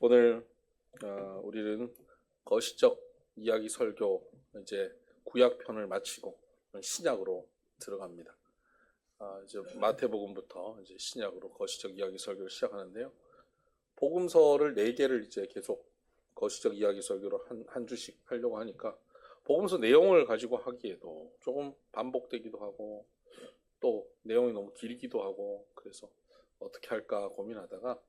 오늘 우리는 거시적 이야기 설교 이제 구약편을 마치고 신약으로 들어갑니다. 이제 마태복음부터 이제 신약으로 거시적 이야기 설교를 시작하는데요. 복음서를 4개를 이제 계속 거시적 이야기 설교로 한 주씩 하려고 하니까 복음서 내용을 가지고 하기에도 조금 반복되기도 하고 또 내용이 너무 길기도 하고 그래서 어떻게 할까 고민하다가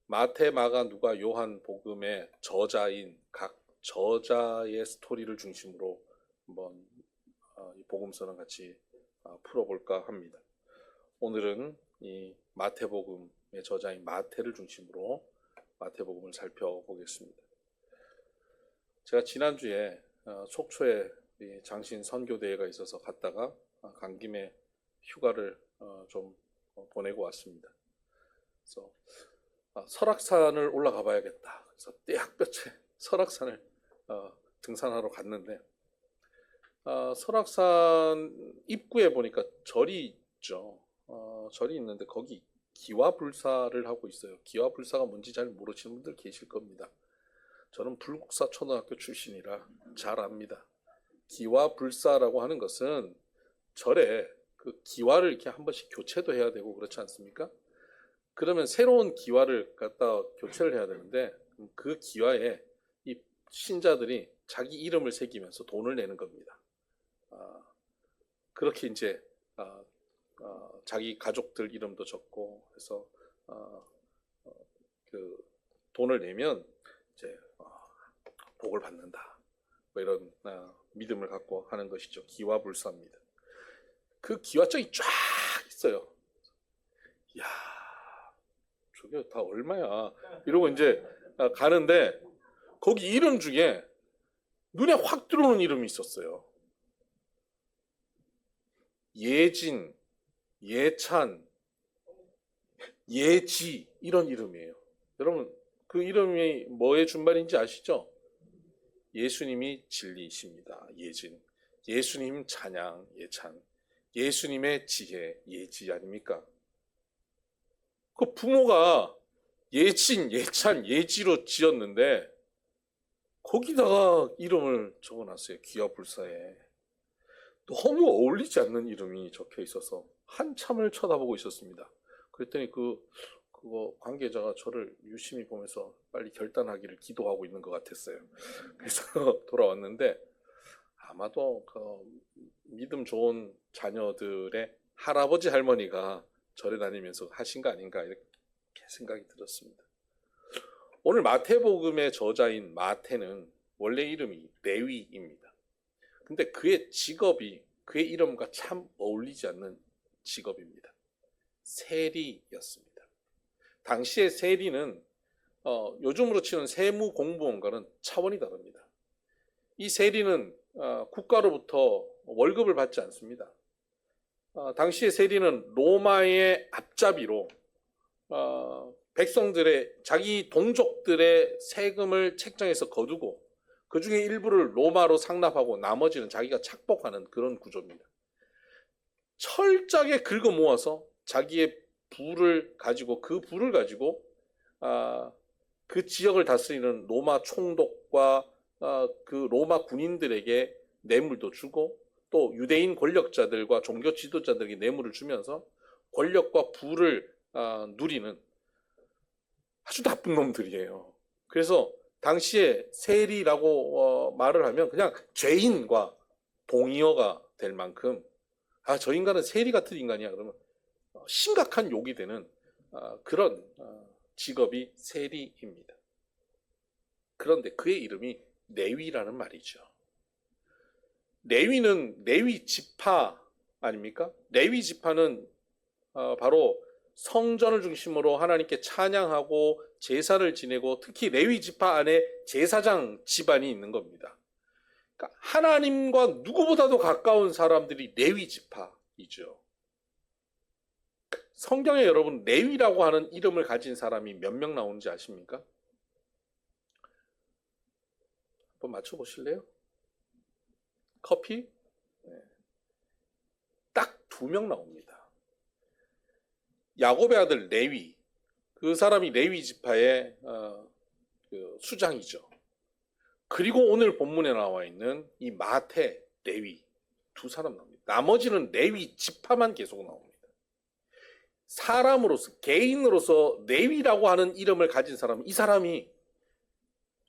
마태, 마가, 누가, 요한 복음의 저자인 각 저자의 스토리를 중심으로 한번 이 복음서는 같이 풀어볼까 합니다. 오늘은 이 마태복음의 저자인 마태를 중심으로 마태복음을 살펴보겠습니다. 제가 지난주에 속초에 장신 선교대회가 있어서 갔다가 간 김에 휴가를 좀 보내고 왔습니다. 그래서 설악산을 올라가 봐야겠다. 그래서 떼학볕에 설악산을 등산하러 갔는데 설악산 입구에 보니까 절이 있죠. 절이 있는데 거기 기와불사를 하고 있어요. 기와불사가 뭔지 잘 모르시는 분들 계실 겁니다. 저는 불국사 초등학교 출신이라 잘 압니다. 기와불사라고 하는 것은 절에 그 기와를 이렇게 한 번씩 교체도 해야 되고 그렇지 않습니까? 그러면 새로운 기와를 갖다 교체를 해야 되는데 그 기와에 이 신자들이 자기 이름을 새기면서 돈을 내는 겁니다. 그렇게 이제 자기 가족들 이름도 적고 해서 그 돈을 내면 이제 복을 받는다. 뭐 이런 믿음을 갖고 하는 것이죠. 기와불사입니다. 그 기와장이 쫙 있어요. 이야. 저게 다 얼마야? 이러고 이제 가는데 거기 이름 중에 눈에 확 들어오는 이름이 있었어요. 예진, 예찬, 예지 이런 이름이에요. 여러분 그 이름이 뭐의 준말인지 아시죠? 예수님이 진리이십니다. 예진, 예수님 찬양, 예찬, 예수님의 지혜, 예지 아닙니까? 그 부모가 예진, 예찬, 예지로 지었는데 거기다가 이름을 적어놨어요. 기와불사에. 너무 어울리지 않는 이름이 적혀 있어서 한참을 쳐다보고 있었습니다. 그랬더니 그거 관계자가 저를 유심히 보면서 빨리 결단하기를 기도하고 있는 것 같았어요. 그래서 돌아왔는데 아마도 그 믿음 좋은 자녀들의 할아버지 할머니가 절에 다니면서 하신 거 아닌가 이렇게 생각이 들었습니다. 오늘 마태복음의 저자인 마태는 원래 이름이 레위입니다. 근데 그의 직업이 그의 이름과 참 어울리지 않는 직업입니다. 세리였습니다. 당시의 세리는 요즘으로 치는 세무공무원과는 차원이 다릅니다. 이 세리는 국가로부터 월급을 받지 않습니다. 당시의 세리는 로마의 앞잡이로 백성들의 자기 동족들의 세금을 책정해서 거두고 그 중에 일부를 로마로 상납하고 나머지는 자기가 착복하는 그런 구조입니다. 철저하게 긁어 모아서 자기의 부를 가지고 그 부를 가지고 그 지역을 다스리는 로마 총독과 그 로마 군인들에게 뇌물도 주고 또 유대인 권력자들과 종교 지도자들에게 뇌물을 주면서 권력과 부를 누리는 아주 나쁜 놈들이에요. 그래서 당시에 세리라고 말을 하면 그냥 죄인과 동의어가 될 만큼 저 인간은 세리 같은 인간이야 그러면 심각한 욕이 되는 그런 직업이 세리입니다. 그런데 그의 이름이 레위라는 말이죠. 레위는 레위 지파 아닙니까? 레위 지파는 바로 성전을 중심으로 하나님께 찬양하고 제사를 지내고 특히 레위 지파 안에 제사장 집안이 있는 겁니다. 그러니까 하나님과 누구보다도 가까운 사람들이 레위 지파이죠. 성경에 여러분 레위라고 하는 이름을 가진 사람이 몇 명 나오는지 아십니까? 한번 맞춰보실래요? 커피? 네. 딱 2명 나옵니다. 야곱의 아들 레위, 그 사람이 레위 지파의 그 수장이죠. 그리고 오늘 본문에 나와 있는 이 마태, 레위 두 사람 나옵니다. 나머지는 레위 지파만 계속 나옵니다. 사람으로서, 개인으로서 레위라고 하는 이름을 가진 사람은 이 사람이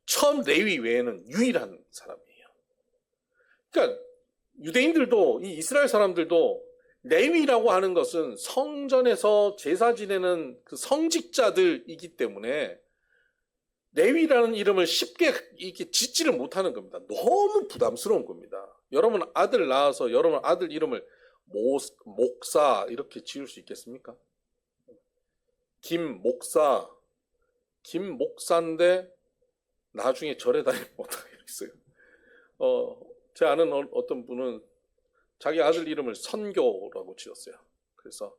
처음 레위 외에는 유일한 사람이에요. 그러니까 유대인들도, 이 이스라엘 사람들도 레위라고 하는 것은 성전에서 제사 지내는 그 성직자들이기 때문에 레위라는 이름을 쉽게 이렇게 짓지를 못하는 겁니다. 너무 부담스러운 겁니다. 여러분 아들 낳아서 여러분 아들 이름을 목사 이렇게 지을 수 있겠습니까? 김목사, 김목사인데 나중에 절에 다니면 못하겠어요. 제 아는 어떤 분은 자기 아들 이름을 선교라고 지었어요. 그래서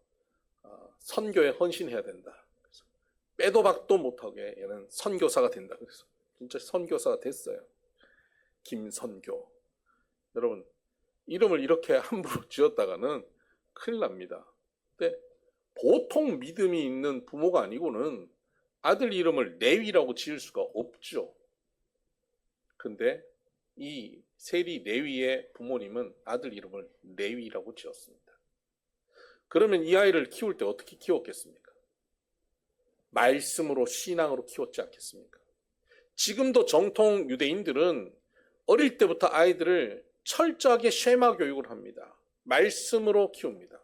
선교에 헌신해야 된다. 그래서 빼도 박도 못하게 얘는 선교사가 된다. 그래서 진짜 선교사가 됐어요. 김선교. 여러분 이름을 이렇게 함부로 지었다가는 큰일 납니다. 근데 보통 믿음이 있는 부모가 아니고는 아들 이름을 레위라고 지을 수가 없죠. 근데 이 세리 레위의 부모님은 아들 이름을 레위라고 지었습니다. 그러면 이 아이를 키울 때 어떻게 키웠겠습니까? 말씀으로, 신앙으로 키웠지 않겠습니까? 지금도 정통 유대인들은 어릴 때부터 아이들을 철저하게 쉐마 교육을 합니다. 말씀으로 키웁니다.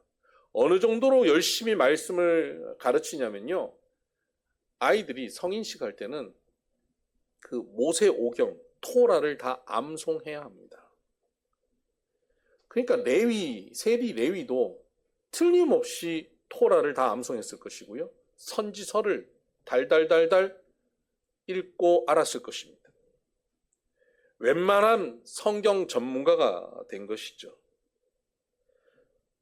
어느 정도로 열심히 말씀을 가르치냐면요, 아이들이 성인식 할 때는 그 모세오경, 토라를 다 암송해야 합니다. 그러니까 레위, 세리 레위도 틀림없이 토라를 다 암송했을 것이고요, 선지서를 달달달달 읽고 알았을 것입니다. 웬만한 성경 전문가가 된 것이죠.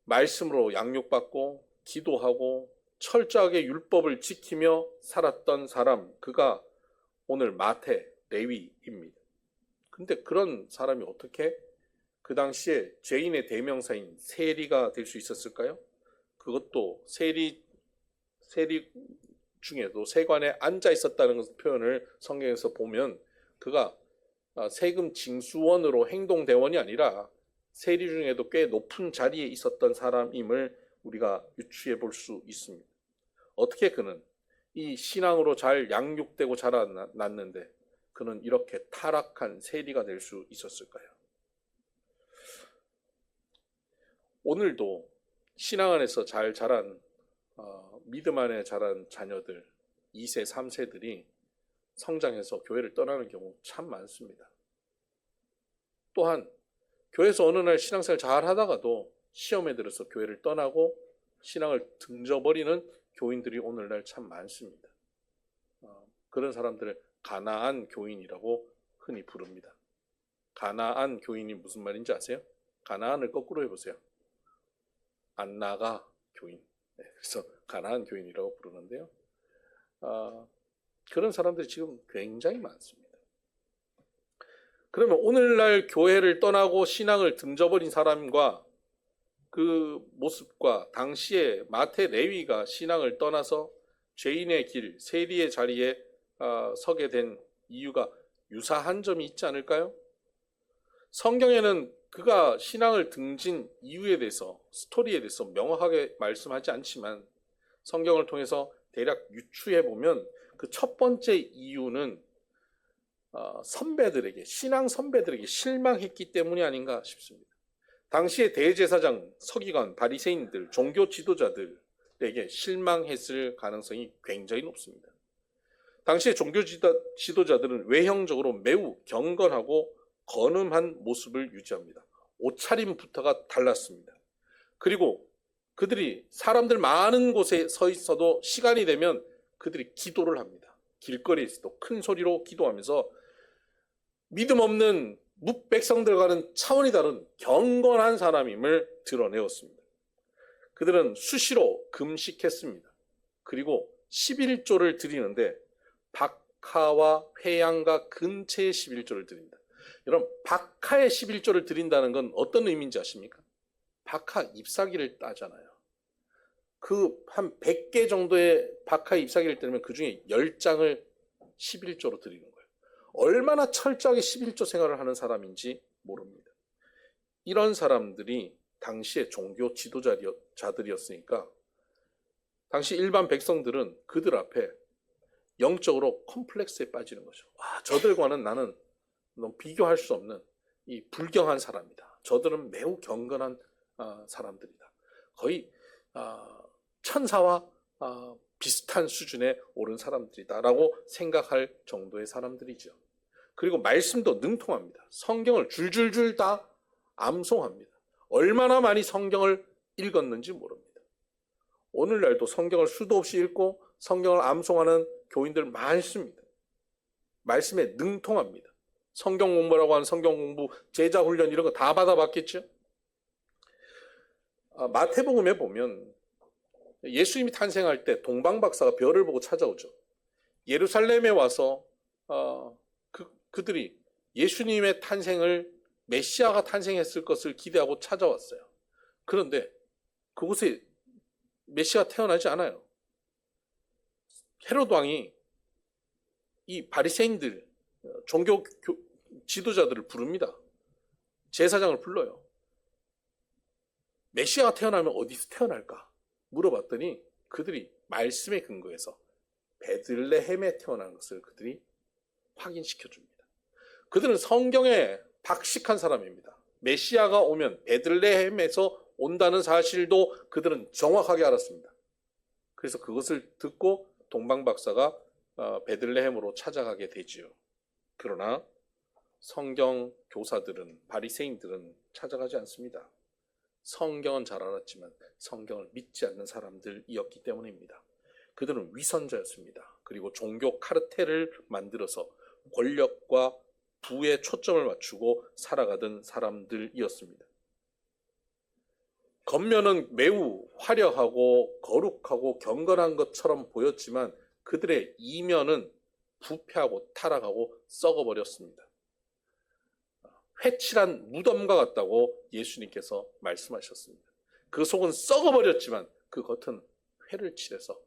말씀으로 양육받고 기도하고 철저하게 율법을 지키며 살았던 사람, 그가 오늘 마태, 레위입니다. 근데 그런 사람이 어떻게 그 당시에 죄인의 대명사인 세리가 될 수 있었을까요? 그것도 세리 중에도 세관에 앉아 있었다는 표현을 성경에서 보면 그가 세금 징수원으로 행동대원이 아니라 세리 중에도 꽤 높은 자리에 있었던 사람임을 우리가 유추해 볼 수 있습니다. 어떻게 그는 이 신앙으로 잘 양육되고 자라났는데 그는 이렇게 타락한 세리가 될 수 있었을까요? 오늘도 신앙 안에서 잘 자란 믿음 안에 자란 자녀들 2세, 3세들이 성장해서 교회를 떠나는 경우 참 많습니다. 또한 교회에서 어느 날 신앙생활 잘 하다가도 시험에 들어서 교회를 떠나고 신앙을 등져버리는 교인들이 오늘날 참 많습니다. 그런 사람들을 가나안 교인이라고 흔히 부릅니다. 가나안 교인이 무슨 말인지 아세요? 가나안을 거꾸로 해보세요. 안 나가 교인. 그래서 가나안 교인이라고 부르는데요. 그런 사람들이 지금 굉장히 많습니다. 그러면 오늘날 교회를 떠나고 신앙을 등져버린 사람과 그 모습과 당시에 마태 레위가 신앙을 떠나서 죄인의 길, 세리의 자리에 서게 된 이유가 유사한 점이 있지 않을까요? 성경에는 그가 신앙을 등진 이유에 대해서, 스토리에 대해서 명확하게 말씀하지 않지만 성경을 통해서 대략 유추해보면 그 첫 번째 이유는 선배들에게, 신앙 선배들에게 실망했기 때문이 아닌가 싶습니다. 당시의 대제사장, 서기관, 바리새인들, 종교 지도자들에게 실망했을 가능성이 굉장히 높습니다. 당시의 종교 지도자들은 외형적으로 매우 경건하고 건음한 모습을 유지합니다. 옷차림부터가 달랐습니다. 그리고 그들이 사람들 많은 곳에 서 있어도 시간이 되면 그들이 기도를 합니다. 길거리에서도 큰 소리로 기도하면서 믿음 없는 백성들과는 차원이 다른 경건한 사람임을 드러내었습니다. 그들은 수시로 금식했습니다. 그리고 11조를 드리는데 박하와 회양과 근체의 11조를 드립니다. 여러분, 박하의 11조를 드린다는 건 어떤 의미인지 아십니까? 박하 잎사귀를 따잖아요. 그 한 100개 정도의 박하 잎사귀를 따면 그 중에 10장을 11조로 드리는 거예요. 얼마나 철저하게 11조 생활을 하는 사람인지 모릅니다. 이런 사람들이 당시의 종교 지도자들이었으니까 당시 일반 백성들은 그들 앞에 영적으로 컴플렉스에 빠지는 거죠. 저들과는 나는 너무 비교할 수 없는 이 불경한 사람이다. 저들은 매우 경건한 사람들이다. 거의 천사와 비슷한 수준에 오른 사람들이다라고 생각할 정도의 사람들이죠. 그리고 말씀도 능통합니다. 성경을 줄줄줄 다 암송합니다. 얼마나 많이 성경을 읽었는지 모릅니다. 오늘날도 성경을 수도 없이 읽고 성경을 암송하는 교인들 많습니다. 말씀에 능통합니다. 성경 공부라고 하는 성경 공부, 제자 훈련 이런 거 다 받아봤겠죠? 마태복음에 보면 예수님이 탄생할 때 동방 박사가 별을 보고 찾아오죠. 예루살렘에 와서 그들이 예수님의 탄생을 메시아가 탄생했을 것을 기대하고 찾아왔어요. 그런데 그곳에 메시아가 태어나지 않아요. 헤롯 왕이 이 바리새인들, 종교 지도자들을 부릅니다. 제사장을 불러요. 메시아가 태어나면 어디서 태어날까? 물어봤더니 그들이 말씀에 근거해서 베들레헴에 태어나는 것을 그들이 확인시켜 줍니다. 그들은 성경에 박식한 사람입니다. 메시아가 오면 베들레헴에서 온다는 사실도 그들은 정확하게 알았습니다. 그래서 그것을 듣고 동방 박사가 베들레헴으로 찾아가게 되지요. 그러나 성경 교사들은, 바리새인들은 찾아가지 않습니다. 성경은 잘 알았지만 성경을 믿지 않는 사람들이었기 때문입니다. 그들은 위선자였습니다. 그리고 종교 카르텔을 만들어서 권력과 부에 초점을 맞추고 살아가던 사람들이었습니다. 겉면은 매우 화려하고 거룩하고 경건한 것처럼 보였지만 그들의 이면은 부패하고 타락하고 썩어버렸습니다. 회칠한 무덤과 같다고 예수님께서 말씀하셨습니다. 그 속은 썩어버렸지만 그 겉은 회를 칠해서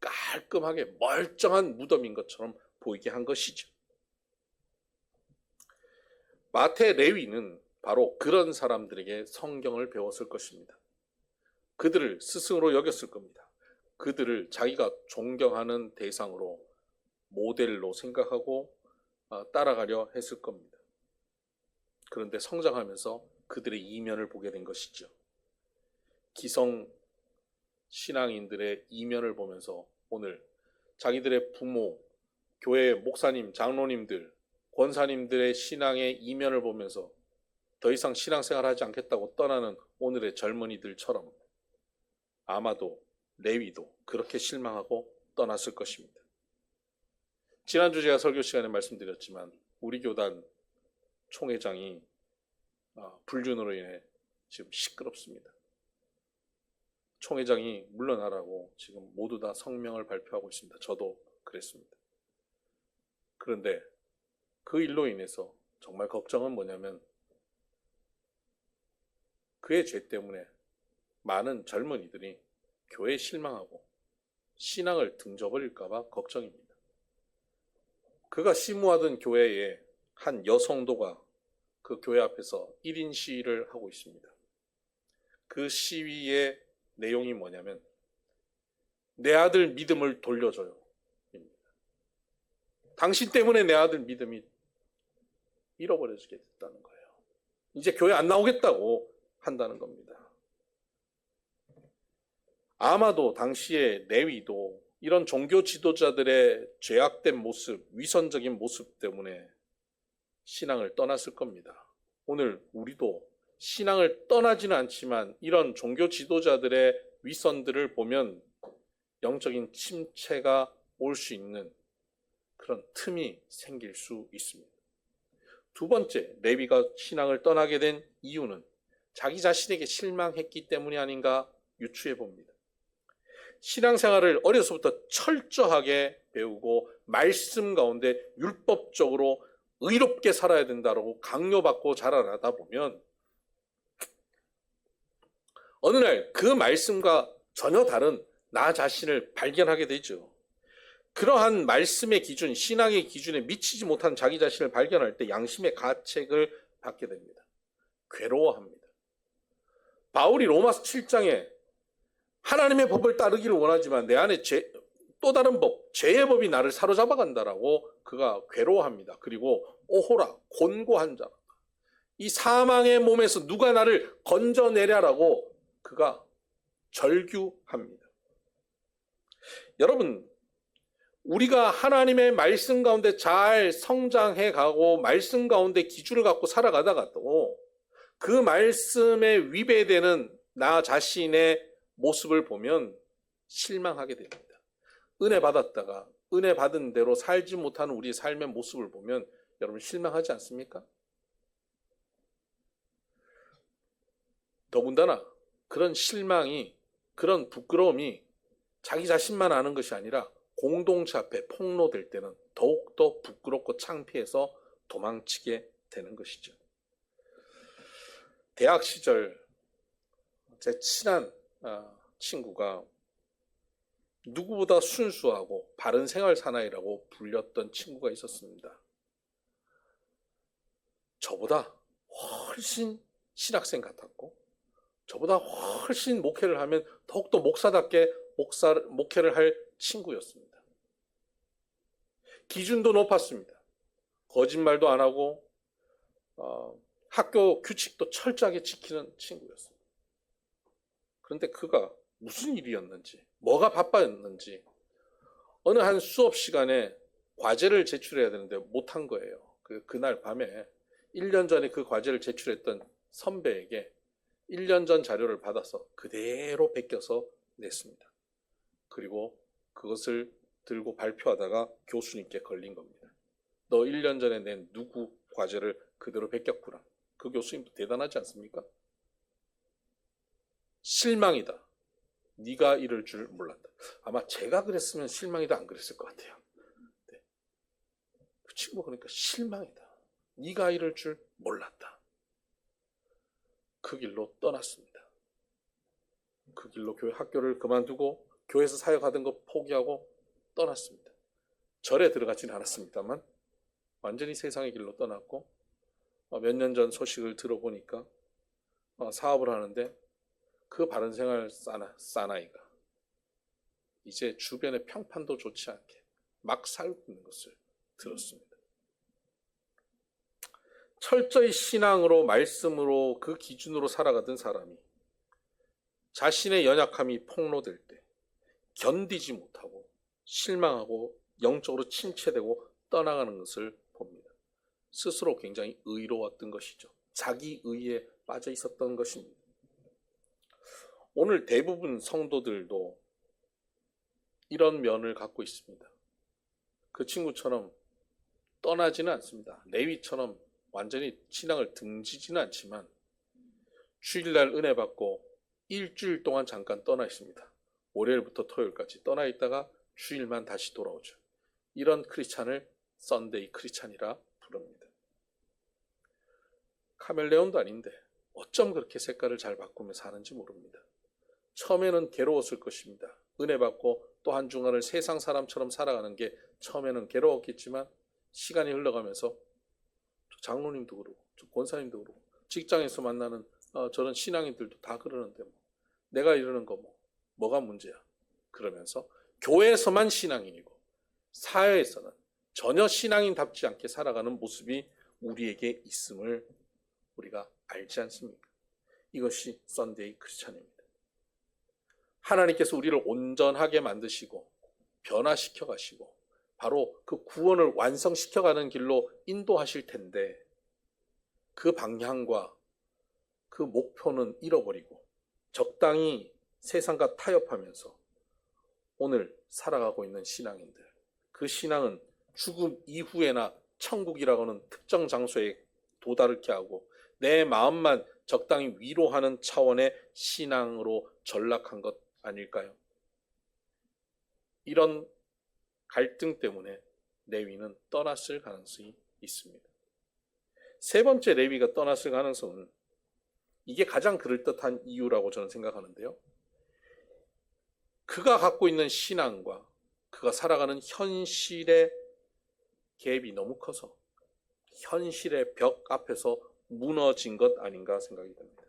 깔끔하게 멀쩡한 무덤인 것처럼 보이게 한 것이죠. 마태, 레위는 바로 그런 사람들에게 성경을 배웠을 것입니다. 그들을 스승으로 여겼을 겁니다. 그들을 자기가 존경하는 대상으로 모델로 생각하고 따라가려 했을 겁니다. 그런데 성장하면서 그들의 이면을 보게 된 것이죠. 기성 신앙인들의 이면을 보면서 오늘 자기들의 부모, 교회 목사님, 장로님들, 권사님들의 신앙의 이면을 보면서 더 이상 신앙생활 하지 않겠다고 떠나는 오늘의 젊은이들처럼 아마도 레위도 그렇게 실망하고 떠났을 것입니다. 지난주 제가 설교 시간에 말씀드렸지만 우리 교단 총회장이 불륜으로 인해 지금 시끄럽습니다. 총회장이 물러나라고 지금 모두 다 성명을 발표하고 있습니다. 저도 그랬습니다. 그런데 그 일로 인해서 정말 걱정은 뭐냐면 그의 죄 때문에 많은 젊은이들이 교회에 실망하고 신앙을 등져버릴까 봐 걱정입니다. 그가 시무하던 교회에 한 여성도가 그 교회 앞에서 1인 시위를 하고 있습니다. 그 시위의 내용이 뭐냐면 내 아들 믿음을 돌려줘요. 당신 때문에 내 아들 믿음이 잃어버려지게 됐다는 거예요. 이제 교회 안 나오겠다고 한다는 겁니다. 아마도 당시의 레위도 이런 종교 지도자들의 죄악된 모습, 위선적인 모습 때문에 신앙을 떠났을 겁니다. 오늘 우리도 신앙을 떠나지는 않지만 이런 종교 지도자들의 위선들을 보면 영적인 침체가 올 수 있는 그런 틈이 생길 수 있습니다. 두 번째, 레위가 신앙을 떠나게 된 이유는 자기 자신에게 실망했기 때문이 아닌가 유추해 봅니다. 신앙생활을 어려서부터 철저하게 배우고 말씀 가운데 율법적으로 의롭게 살아야 된다고 강요받고 자라나다 보면 어느 날 그 말씀과 전혀 다른 나 자신을 발견하게 되죠. 그러한 말씀의 기준, 신앙의 기준에 미치지 못한 자기 자신을 발견할 때 양심의 가책을 받게 됩니다. 괴로워합니다. 바울이 로마서 7장에 하나님의 법을 따르기를 원하지만 내 안에 또 다른 법, 죄의 법이 나를 사로잡아 간다라고 그가 괴로워합니다. 그리고 오호라, 곤고한 자라. 이 사망의 몸에서 누가 나를 건져내랴라고 그가 절규합니다. 여러분, 우리가 하나님의 말씀 가운데 잘 성장해 가고 말씀 가운데 기준을 갖고 살아가다가 또 그 말씀에 위배되는 나 자신의 모습을 보면 실망하게 됩니다. 은혜 받았다가 은혜 받은 대로 살지 못하는 우리의 삶의 모습을 보면 여러분 실망하지 않습니까? 더군다나 그런 실망이, 그런 부끄러움이 자기 자신만 아는 것이 아니라 공동체 앞에 폭로될 때는 더욱더 부끄럽고 창피해서 도망치게 되는 것이죠. 대학 시절 제 친한 친구가 누구보다 순수하고 바른 생활 사나이라고 불렸던 친구가 있었습니다. 저보다 훨씬 신학생 같았고 저보다 훨씬 목회를 하면 더욱더 목사답게 목회를 할 친구였습니다. 기준도 높았습니다. 거짓말도 안 하고 학교 규칙도 철저하게 지키는 친구였습니다. 그런데 그가 무슨 일이었는지, 뭐가 바빴는지 어느 한 수업 시간에 과제를 제출해야 되는데 못한 거예요. 그날 밤에 1년 전에 그 과제를 제출했던 선배에게 1년 전 자료를 받아서 그대로 베껴서 냈습니다. 그리고 그것을 들고 발표하다가 교수님께 걸린 겁니다. 너 1년 전에 낸 누구 과제를 그대로 베꼈구나. 그 교수님도 대단하지 않습니까? 실망이다. 네가 이럴 줄 몰랐다. 아마 제가 그랬으면 실망이도 안 그랬을 것 같아요. 네. 그 친구가 그러니까 실망이다. 네가 이럴 줄 몰랐다. 그 길로 떠났습니다. 그 길로 학교를 그만두고 교회에서 사역하던 거 포기하고 떠났습니다. 절에 들어가지는 않았습니다만 완전히 세상의 길로 떠났고 몇 년 전 소식을 들어보니까 사업을 하는데 그 바른생활 사나이가 이제 주변의 평판도 좋지 않게 막 살고 있는 것을 들었습니다. 철저히 신앙으로 말씀으로 그 기준으로 살아가던 사람이 자신의 연약함이 폭로될 때 견디지 못하고 실망하고 영적으로 침체되고 떠나가는 것을 봅니다. 스스로 굉장히 의로웠던 것이죠. 자기 의에 빠져 있었던 것입니다. 오늘 대부분 성도들도 이런 면을 갖고 있습니다. 그 친구처럼 떠나지는 않습니다. 레위처럼 완전히 신앙을 등지지는 않지만 주일날 은혜 받고 일주일 동안 잠깐 떠나 있습니다. 월요일부터 토요일까지 떠나 있다가 주일만 다시 돌아오죠. 이런 크리스찬을 썬데이 크리스찬이라 부릅니다. 카멜레온도 아닌데 어쩜 그렇게 색깔을 잘 바꾸며 사는지 모릅니다. 처음에는 괴로웠을 것입니다. 은혜 받고 또 한 주간을 세상 사람처럼 살아가는 게 처음에는 괴로웠겠지만 시간이 흘러가면서 장로님도 그러고 권사님도 그러고 직장에서 만나는 저런 신앙인들도 다 그러는데 내가 이러는 거 뭐가 문제야? 그러면서 교회에서만 신앙인이고 사회에서는 전혀 신앙인답지 않게 살아가는 모습이 우리에게 있음을 우리가 알지 않습니까? 이것이 썬데이 크리스찬입니다. 하나님께서 우리를 온전하게 만드시고 변화시켜 가시고 바로 그 구원을 완성시켜가는 길로 인도하실 텐데 그 방향과 그 목표는 잃어버리고 적당히 세상과 타협하면서 오늘 살아가고 있는 신앙인들, 그 신앙은 죽음 이후에나 천국이라고 하는 특정 장소에 도달케 하고 내 마음만 적당히 위로하는 차원의 신앙으로 전락한 것 아닐까요? 이런 갈등 때문에 레위는 떠났을 가능성이 있습니다. 세 번째 레위가 떠났을 가능성은 이게 가장 그럴듯한 이유라고 저는 생각하는데요. 그가 갖고 있는 신앙과 그가 살아가는 현실의 갭이 너무 커서 현실의 벽 앞에서 무너진 것 아닌가 생각이 듭니다.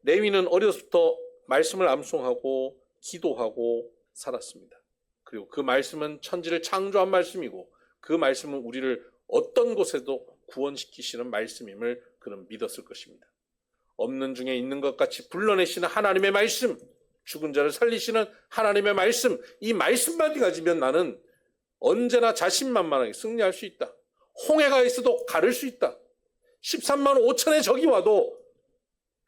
레위는 어려서부터 말씀을 암송하고 기도하고 살았습니다. 그리고 그 말씀은 천지를 창조한 말씀이고 그 말씀은 우리를 어떤 곳에도 구원시키시는 말씀임을 그는 믿었을 것입니다. 없는 중에 있는 것 같이 불러내시는 하나님의 말씀, 죽은 자를 살리시는 하나님의 말씀, 이 말씀만 가지면 나는 언제나 자신만만하게 승리할 수 있다. 홍해가 있어도 가를 수 있다. 13만 5천의 적이 와도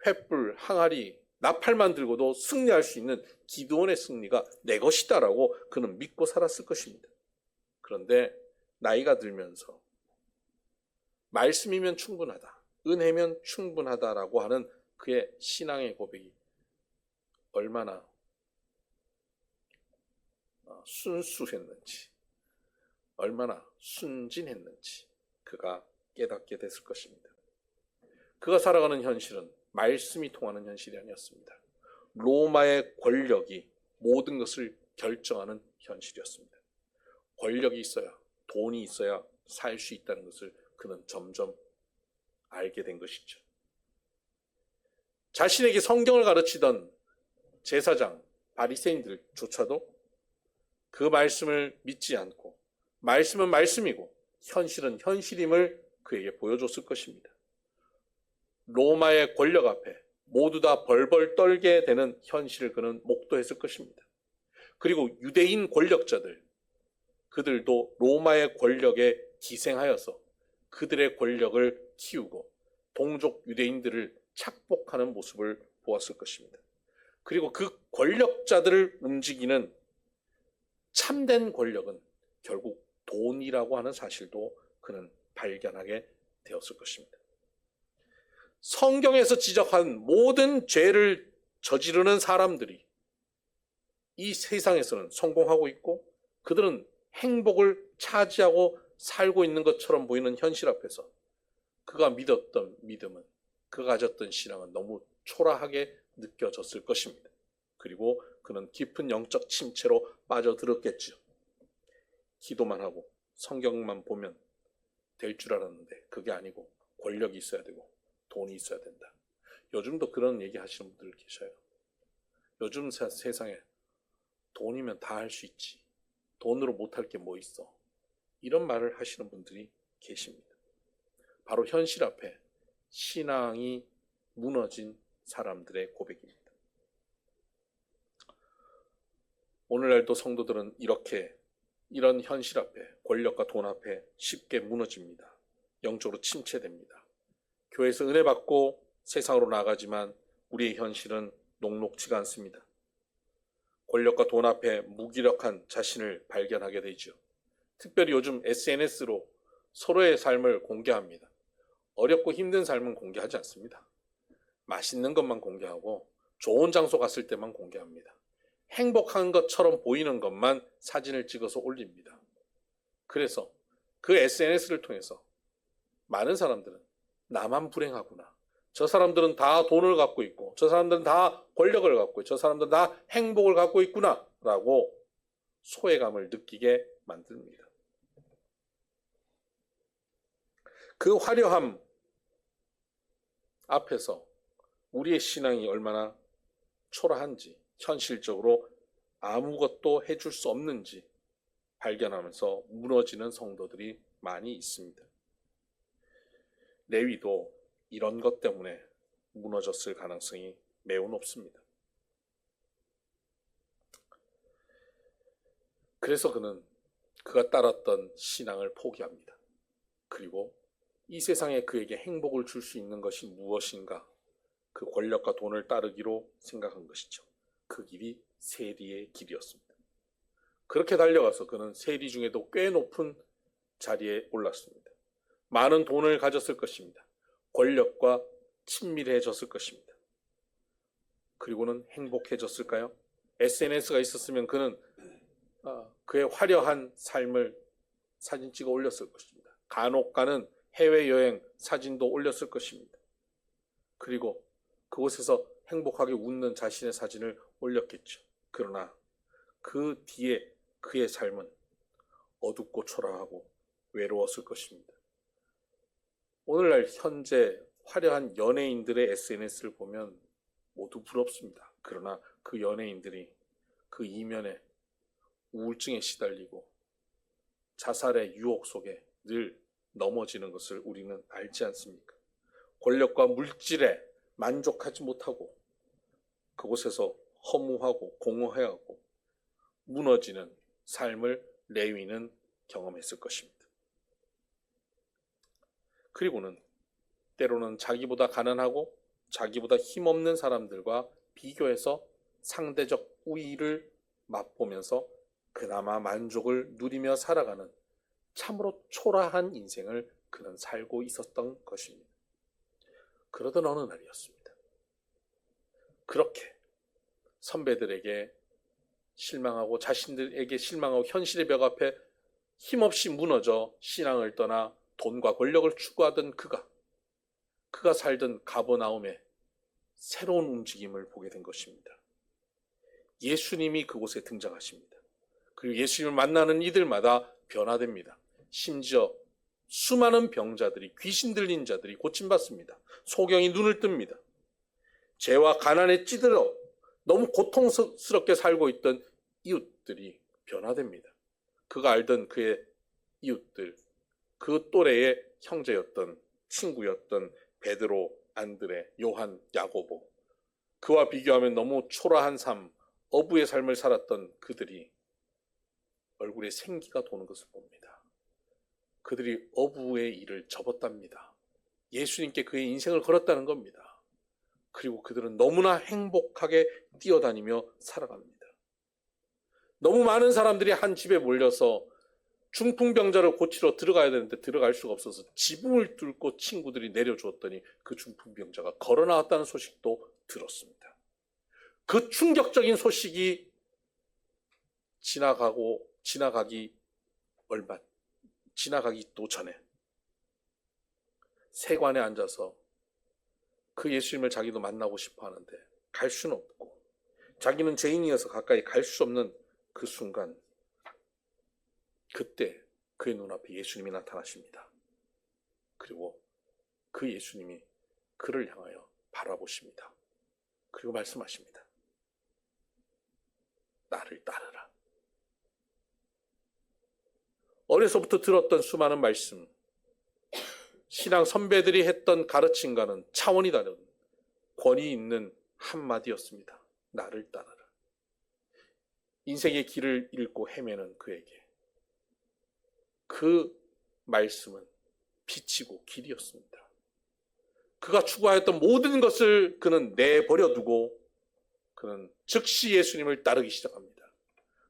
횃불, 항아리, 나팔만 들고도 승리할 수 있는 기드온의 승리가 내 것이다라고 그는 믿고 살았을 것입니다. 그런데 나이가 들면서 말씀이면 충분하다, 은혜면 충분하다라고 하는 그의 신앙의 고백이 얼마나 순수했는지, 얼마나 순진했는지 그가 깨닫게 됐을 것입니다. 그가 살아가는 현실은 말씀이 통하는 현실이 아니었습니다. 로마의 권력이 모든 것을 결정하는 현실이었습니다. 권력이 있어야, 돈이 있어야 살 수 있다는 것을 그는 점점 알게 된 것이죠. 자신에게 성경을 가르치던 제사장, 바리새인들조차도 그 말씀을 믿지 않고 말씀은 말씀이고 현실은 현실임을 그에게 보여줬을 것입니다. 로마의 권력 앞에 모두 다 벌벌 떨게 되는 현실을 그는 목도했을 것입니다. 그리고 유대인 권력자들, 그들도 로마의 권력에 기생하여서 그들의 권력을 키우고 동족 유대인들을 착복하는 모습을 보았을 것입니다. 그리고 그 권력자들을 움직이는 참된 권력은 결국 돈이라고 하는 사실도 그는 발견하게 되었을 것입니다. 성경에서 지적한 모든 죄를 저지르는 사람들이 이 세상에서는 성공하고 있고 그들은 행복을 차지하고 살고 있는 것처럼 보이는 현실 앞에서 그가 믿었던 믿음은, 그가 가졌던 신앙은 너무 초라하게 느껴졌을 것입니다. 그리고 그는 깊은 영적 침체로 빠져들었겠죠. 기도만 하고 성경만 보면 될 줄 알았는데 그게 아니고 권력이 있어야 되고 돈이 있어야 된다. 요즘도 그런 얘기 하시는 분들 계셔요. 요즘 세상에 돈이면 다 할 수 있지. 돈으로 못할 게 뭐 있어. 이런 말을 하시는 분들이 계십니다. 바로 현실 앞에 신앙이 무너진 사람들의 고백입니다. 오늘날도 성도들은 이런 현실 앞에, 권력과 돈 앞에 쉽게 무너집니다. 영적으로 침체됩니다. 교회에서 은혜 받고 세상으로 나가지만 우리의 현실은 녹록지가 않습니다. 권력과 돈 앞에 무기력한 자신을 발견하게 되죠. 특별히 요즘 SNS로 서로의 삶을 공개합니다. 어렵고 힘든 삶은 공개하지 않습니다. 맛있는 것만 공개하고 좋은 장소 갔을 때만 공개합니다. 행복한 것처럼 보이는 것만 사진을 찍어서 올립니다. 그래서 그 SNS를 통해서 많은 사람들은 나만 불행하구나. 저 사람들은 다 돈을 갖고 있고 저 사람들은 다 권력을 갖고 있고 저 사람들은 다 행복을 갖고 있구나 라고 소외감을 느끼게 만듭니다. 그 화려함 앞에서 우리의 신앙이 얼마나 초라한지, 현실적으로 아무것도 해줄 수 없는지 발견하면서 무너지는 성도들이 많이 있습니다. 레위도 이런 것 때문에 무너졌을 가능성이 매우 높습니다. 그래서 그가 따랐던 신앙을 포기합니다. 그리고 이 세상에 그에게 행복을 줄 수 있는 것이 무엇인가? 그 권력과 돈을 따르기로 생각한 것이죠. 그 길이 세리의 길이었습니다. 그렇게 달려가서 그는 세리 중에도 꽤 높은 자리에 올랐습니다. 많은 돈을 가졌을 것입니다. 권력과 친밀해졌을 것입니다. 그리고는 행복해졌을까요? SNS가 있었으면 그는 그의 화려한 삶을 사진 찍어 올렸을 것입니다. 간혹 가는 해외여행 사진도 올렸을 것입니다. 그리고 그곳에서 행복하게 웃는 자신의 사진을 올렸겠죠. 그러나 그 뒤에 그의 삶은 어둡고 초라하고 외로웠을 것입니다. 오늘날 현재 화려한 연예인들의 SNS를 보면 모두 부럽습니다. 그러나 그 연예인들이 그 이면에 우울증에 시달리고 자살의 유혹 속에 늘 넘어지는 것을 우리는 알지 않습니까? 권력과 물질에 만족하지 못하고 그곳에서 허무하고 공허해하고 무너지는 삶을 레위는 경험했을 것입니다. 그리고는 때로는 자기보다 가난하고 자기보다 힘없는 사람들과 비교해서 상대적 우위를 맛보면서 그나마 만족을 누리며 살아가는 참으로 초라한 인생을 그는 살고 있었던 것입니다. 그러던 어느 날이었습니다. 그렇게 선배들에게 실망하고 자신들에게 실망하고 현실의 벽 앞에 힘없이 무너져 신앙을 떠나 돈과 권력을 추구하던 그가 살던 가버나움에 새로운 움직임을 보게 된 것입니다. 예수님이 그곳에 등장하십니다. 그리고 예수님을 만나는 이들마다 변화됩니다. 심지어 수많은 병자들이, 귀신 들린 자들이 고침받습니다. 소경이 눈을 뜹니다. 죄와 가난에 찌들어 너무 고통스럽게 살고 있던 이웃들이 변화됩니다. 그가 알던 그의 이웃들, 그 또래의 형제였던, 친구였던 베드로, 안드레, 요한, 야고보, 그와 비교하면 너무 초라한 삶, 어부의 삶을 살았던 그들이 얼굴에 생기가 도는 것을 봅니다. 그들이 어부의 일을 접었답니다. 예수님께 그의 인생을 걸었다는 겁니다. 그리고 그들은 너무나 행복하게 뛰어다니며 살아갑니다. 너무 많은 사람들이 한 집에 몰려서 중풍병자를 고치러 들어가야 되는데 들어갈 수가 없어서 지붕을 뚫고 친구들이 내려주었더니 그 중풍병자가 걸어 나왔다는 소식도 들었습니다. 그 충격적인 소식이 지나가기 또 전에 세관에 앉아서 그 예수님을 자기도 만나고 싶어 하는데 갈 수는 없고 자기는 죄인이어서 가까이 갈 수 없는 그 순간, 그때 그의 눈앞에 예수님이 나타나십니다. 그리고 그 예수님이 그를 향하여 바라보십니다. 그리고 말씀하십니다. 나를 따르라. 어려서부터 들었던 수많은 말씀, 신앙 선배들이 했던 가르침과는 차원이 다른 권위 있는 한마디였습니다. 나를 따르라. 인생의 길을 잃고 헤매는 그에게 그 말씀은 빛이고 길이었습니다. 그가 추구하였던 모든 것을 그는 내버려두고 그는 즉시 예수님을 따르기 시작합니다.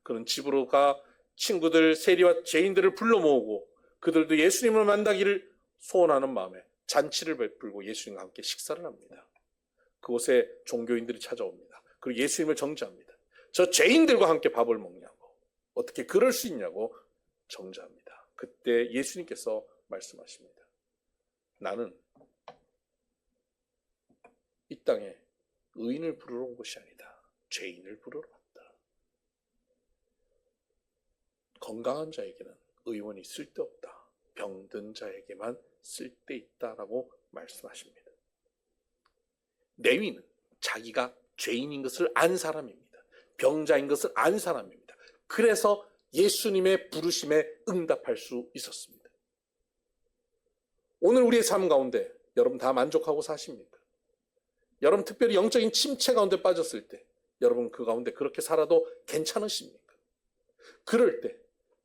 그는 집으로 가 친구들, 세리와 죄인들을 불러 모으고 그들도 예수님을 만나기를 소원하는 마음에 잔치를 베풀고 예수님과 함께 식사를 합니다. 그곳에 종교인들이 찾아옵니다. 그리고 예수님을 정죄합니다. 저 죄인들과 함께 밥을 먹냐고, 어떻게 그럴 수 있냐고 정죄합니다. 그때 예수님께서 말씀하십니다. 나는 이 땅에 의인을 부르러 온 것이 아니다. 죄인을 부르러 왔다. 건강한 자에게는 의원이 쓸데없다. 병든 자에게만 쓸데있다라고 말씀하십니다. 레위는 자기가 죄인인 것을 안 사람입니다. 병자인 것을 안 사람입니다. 그래서 예수님의 부르심에 응답할 수 있었습니다. 오늘 우리의 삶 가운데 여러분 다 만족하고 사십니까? 여러분 특별히 영적인 침체 가운데 빠졌을 때 여러분 그 가운데 그렇게 살아도 괜찮으십니까? 그럴 때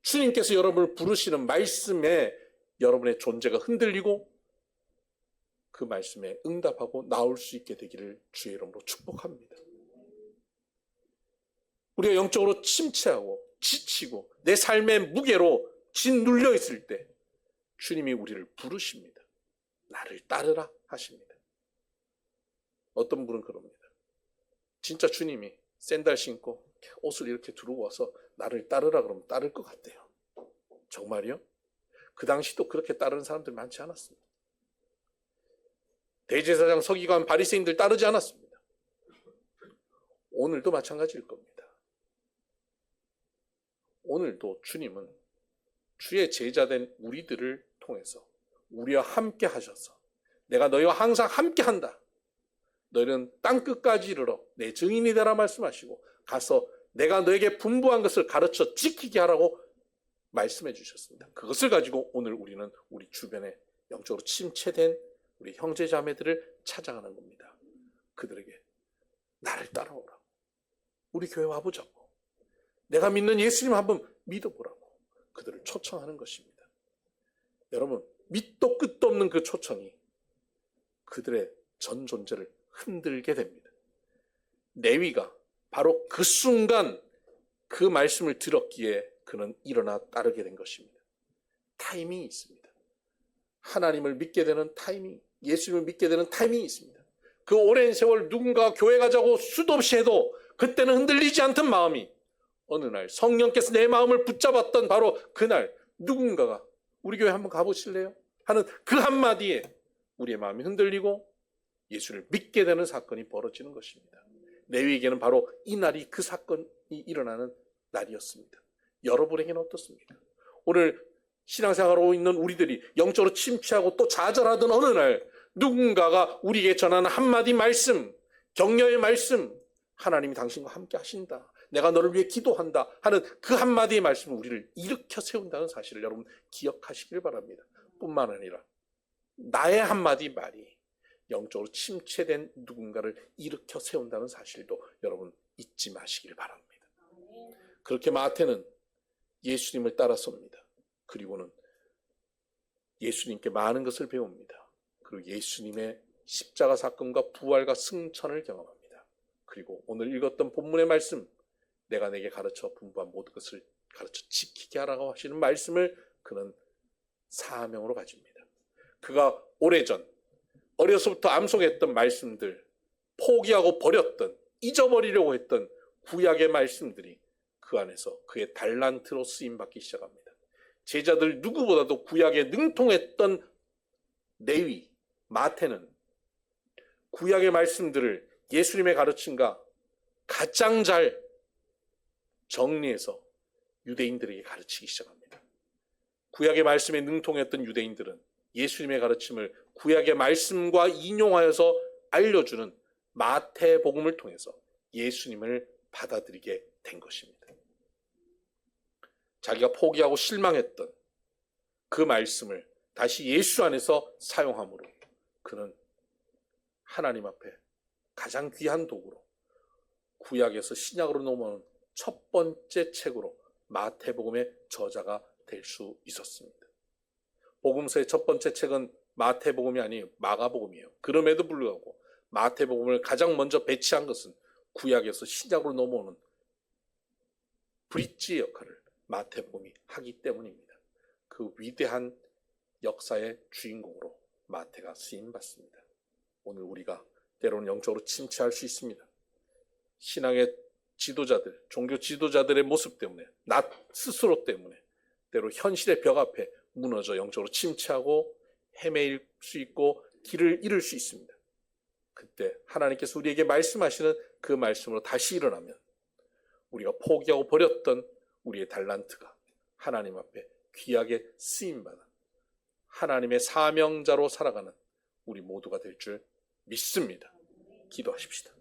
주님께서 여러분을 부르시는 말씀에 여러분의 존재가 흔들리고 그 말씀에 응답하고 나올 수 있게 되기를 주의 이름으로 축복합니다. 우리가 영적으로 침체하고 지치고 내 삶의 무게로 짓눌려 있을 때 주님이 우리를 부르십니다. 나를 따르라 하십니다. 어떤 분은 그럽니다. 진짜 주님이 샌들 신고 옷을 이렇게 두르고 와서 나를 따르라 그러면 따를 것 같대요. 정말이요? 그 당시도 그렇게 따르는 사람들 많지 않았습니다. 대제사장, 서기관, 바리새인들 따르지 않았습니다. 오늘도 마찬가지일 겁니다. 오늘도 주님은 주의 제자된 우리들을 통해서 우리와 함께 하셔서 내가 너희와 항상 함께 한다. 너희는 땅끝까지 이르러 내 증인이 되라 말씀하시고 가서 내가 너에게 분부한 것을 가르쳐 지키게 하라고 말씀해 주셨습니다. 그것을 가지고 오늘 우리는 우리 주변에 영적으로 침체된 우리 형제 자매들을 찾아가는 겁니다. 그들에게 나를 따라오라고, 우리 교회 와보자고, 내가 믿는 예수님 한번 믿어보라고 그들을 초청하는 것입니다. 여러분, 밑도 끝도 없는 그 초청이 그들의 전 존재를 흔들게 됩니다. 레위가 바로 그 순간 그 말씀을 들었기에 그는 일어나 따르게 된 것입니다. 타이밍이 있습니다. 하나님을 믿게 되는 타이밍, 예수님을 믿게 되는 타이밍이 있습니다. 그 오랜 세월 누군가 교회 가자고 수도 없이 해도 그때는 흔들리지 않던 마음이 어느 날 성령께서 내 마음을 붙잡았던 바로 그날 누군가가 우리 교회 한번 가보실래요? 하는 그 한마디에 우리의 마음이 흔들리고 예수를 믿게 되는 사건이 벌어지는 것입니다. 레위에게는 바로 이 날이 그 사건이 일어나는 날이었습니다. 여러분에게는 어떻습니까? 오늘 신앙생활하고 있는 우리들이 영적으로 침체하고 또 좌절하던 어느 날 누군가가 우리에게 전하는 한마디 말씀, 격려의 말씀, 하나님이 당신과 함께 하신다, 내가 너를 위해 기도한다 하는 그 한마디의 말씀은 우리를 일으켜 세운다는 사실을 여러분 기억하시길 바랍니다. 뿐만 아니라 나의 한마디 말이 영적으로 침체된 누군가를 일으켜 세운다는 사실도 여러분 잊지 마시길 바랍니다. 그렇게 마태는 예수님을 따라섭니다. 그리고는 예수님께 많은 것을 배웁니다. 그리고 예수님의 십자가 사건과 부활과 승천을 경험합니다. 그리고 오늘 읽었던 본문의 말씀, 내가 내게 가르쳐 분부한 모든 것을 가르쳐 지키게 하라고 하시는 말씀을 그는 사명으로 가집니다. 그가 오래전 어려서부터 암송했던 말씀들, 포기하고 버렸던, 잊어버리려고 했던 구약의 말씀들이 그 안에서 그의 달란트로 쓰임받기 시작합니다. 제자들 누구보다도 구약에 능통했던 레위, 마태는 구약의 말씀들을 예수님의 가르침과 가장 잘 정리해서 유대인들에게 가르치기 시작합니다. 구약의 말씀에 능통했던 유대인들은 예수님의 가르침을 구약의 말씀과 인용하여서 알려주는 마태복음을 통해서 예수님을 받아들이게 된 것입니다. 자기가 포기하고 실망했던 그 말씀을 다시 예수 안에서 사용함으로 그는 하나님 앞에 가장 귀한 도구로 구약에서 신약으로 넘어오는 첫 번째 책으로 마태복음의 저자가 될 수 있었습니다. 복음서의 첫 번째 책은 마태복음이 아니에요. 마가복음이에요. 그럼에도 불구하고 마태복음을 가장 먼저 배치한 것은 구약에서 신약으로 넘어오는 브릿지 역할을 마태복음이 하기 때문입니다. 그 위대한 역사의 주인공으로 마태가 쓰임받습니다. 오늘 우리가 때로는 영적으로 침체할 수 있습니다. 신앙의 지도자들, 종교 지도자들의 모습 때문에, 나 스스로 때문에 때로 현실의 벽 앞에 무너져 영적으로 침체하고 헤매일 수 있고 길을 잃을 수 있습니다. 그때 하나님께서 우리에게 말씀하시는 그 말씀으로 다시 일어나면 우리가 포기하고 버렸던 우리의 달란트가 하나님 앞에 귀하게 쓰임받아 하나님의 사명자로 살아가는 우리 모두가 될 줄 믿습니다. 기도하십시다.